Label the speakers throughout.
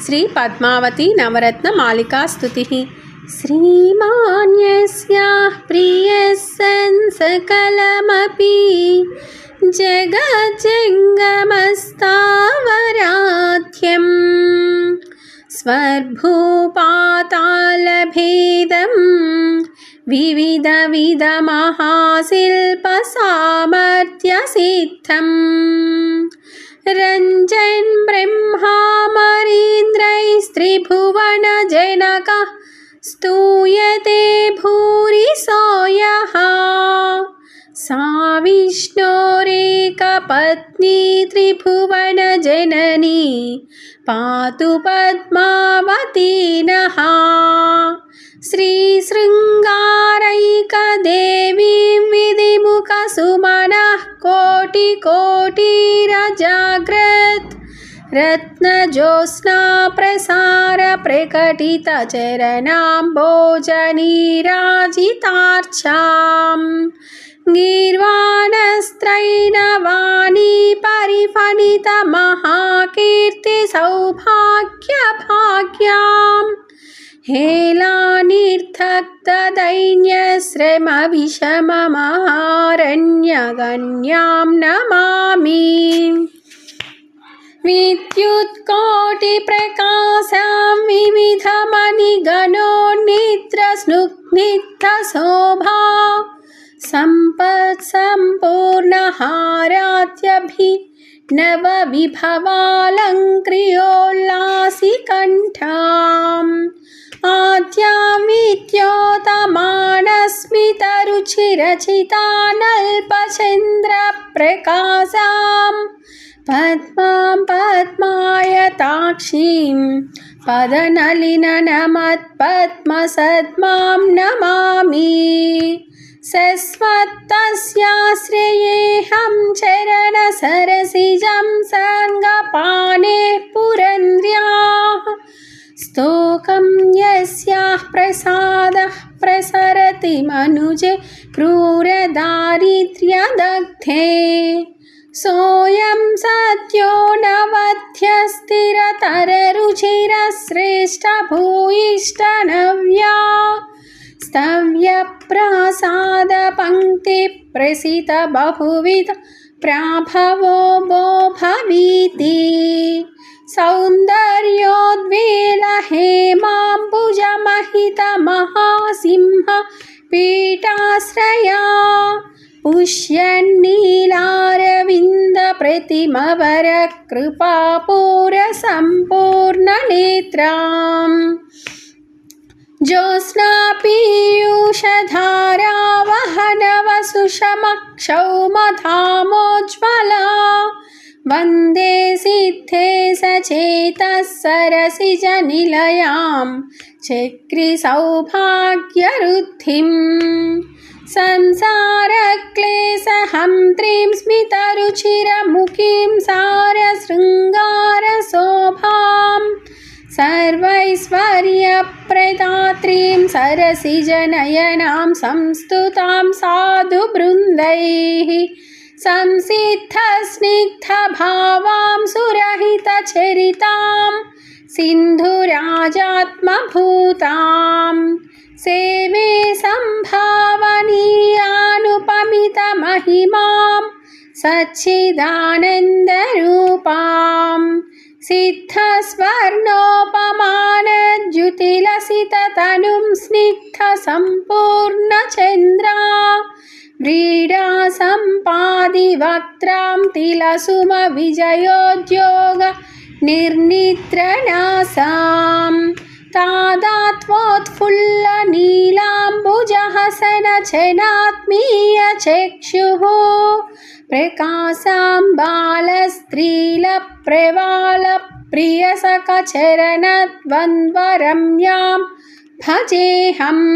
Speaker 1: श्री पद्मावती नवरत्नमालिका स्तुतिः। श्रीमान्यस्याः प्रियः सन् सकलमपि जगज्जङ्गमस्तावराध्यं स्वर्भूपातालभेदं विविधविधमहाशिल्पसामर्थ्यसिद्धम् रञ्जन् ब्रह्मामरीन्द्रैस्त्रिभुवनजनकः स्तूयते भूरिसो यः सा विष्णोरेकपत्नी त्रिभुवनजननी पातु पद्मावती नः। श्रीशृङ्गारैकदेवीं विधिमुखसुमनः कोटिकोटिरजाग्रत् रत्नज्योत्स्ना प्रसारप्रकटितचरणाम्भोजनीराजितार्चां गीर्वाणस्त्रैनवाणी परिफलितमहाकीर्तिसौभाग्यभाग्यां हेलानिर्थक्तदैन्यश्रमविषममारण्यगण्यां नमामि। विद्युत्कोटिप्रकाशां विविधमणिगणोन्निद्रस्नुग्धशोभा सम्पत्सम्पूर्णहारात्यभिनवविभवालङ्क्रियोल्लासिकण्ठाम् आद्यां विद्योतमानस्मितरुचिरचितानल्पचन्द्रप्रकाशां पद्मां पद्मायताक्षीं पदनलिननमत्पद्मसद्मां नमामि। सस्वत्तस्याश्रयेऽहं चरणसरसिजं सङ्गपानेः पुरन्द्र्याः स्तोकं यस्याः प्रसादः प्रसरति मनुजे क्रूरदारिद्र्यदग्धे सोऽयं सद्यो नवध्यस्थिरतररुचिरश्रेष्ठभूयिष्ठनव्या स्तव्यप्रासादपङ्क्तिप्रसितबहुविध प्राभवो वो भवीति सौन्दर्योद्वेलहेमाम्बुजमहितमहासिंह पीठाश्रया पुष्यन्नीलारविन्दप्रतिमवरकृपापूरसम्पूर्णनेत्राम् ज्योत्स्नापीयूषधारावहनवसुषमक्षौमधामोज्ज्वला वन्दे सिद्धे सचेतः सरसिजनिलयां चक्रिसौभाग्यरुद्धिम् संसारक्लेशहन्त्रीं स्मितरुचिरमुखीं सारशृङ्गारशोभां सर्वैश्वर्यप्रदात्रीं सरसिजनयनां संस्तुतां साधुवृन्दैः संसिद्धस्निग्धभावां सुरहितचरितां सिन्धुराजात्मभूतां सेवे सम्भावनीयानुपमितमहिमां सच्चिदानन्दरूपां सिद्धस्वर्णोपमानद्युतिलसिततनुं स्निग्धसम्पूर्णचन्द्रा व्रीडासम्पादिवक्त्रां तिलसुमविजयोद्योग निर्निद्रणासां तादात्वोत्फुल्लनीलाम्बुजहसनचनात्मीयचक्षुः प्रकाशां बालस्त्रीलप्रवालप्रियसखचरणद्वन्द्वरम्यां भजेऽहम्।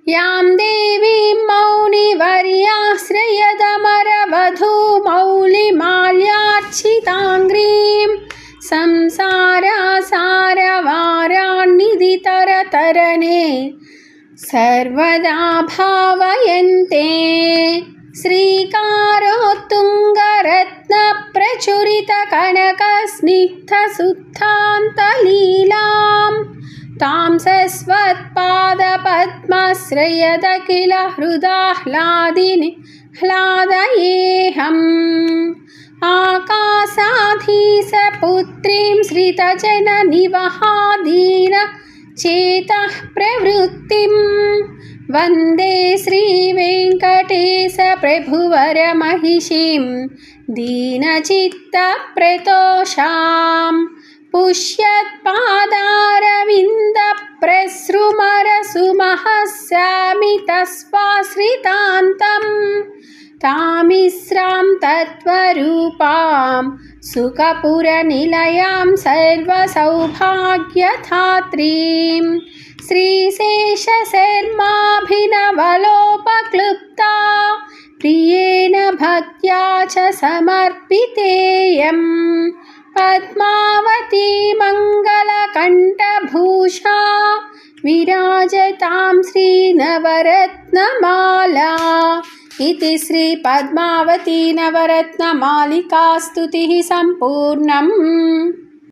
Speaker 1: यां देवीं मौनिवर्याश्रयदमरवधूमौलिमाल्यार्चिताङ्घ्रीं संसारासारवारान्निधितरतरणे सर्वदा भावयन्ते श्रीकारोत्तुङ्गरत्न प्रचुरितकनकस्निग्धसुत्थान्तलीलां तां सस्वत्पादपद्मश्रयदखिल हृदाह्लादिनि ह्लादयेऽहम् आकाशाधीशपुत्रीं श्रितजननिवहादीन चेतः प्रवृत्तिं वन्दे श्रीवेङ्कटेशप्रभुवरमहिषीं दीनचित्तप्रतोषां पुष्यत्पादारविन्दप्रसृमरसुमहस्यामि तामिस्रां तत्त्वरूपां सुखपुरनिलयां सर्वसौभाग्यधात्रीं श्रीशेषशर्माभिनवलोपक्लृप्ता प्रियेण भक्त्या च समर्पितेयं पद्मावती मङ्गलकण्ठभूषा विराजतां श्रीनवरत्नमाला इति श्री पद्मावती नवरत्नमालिका स्तुतिः सम्पूर्णम्।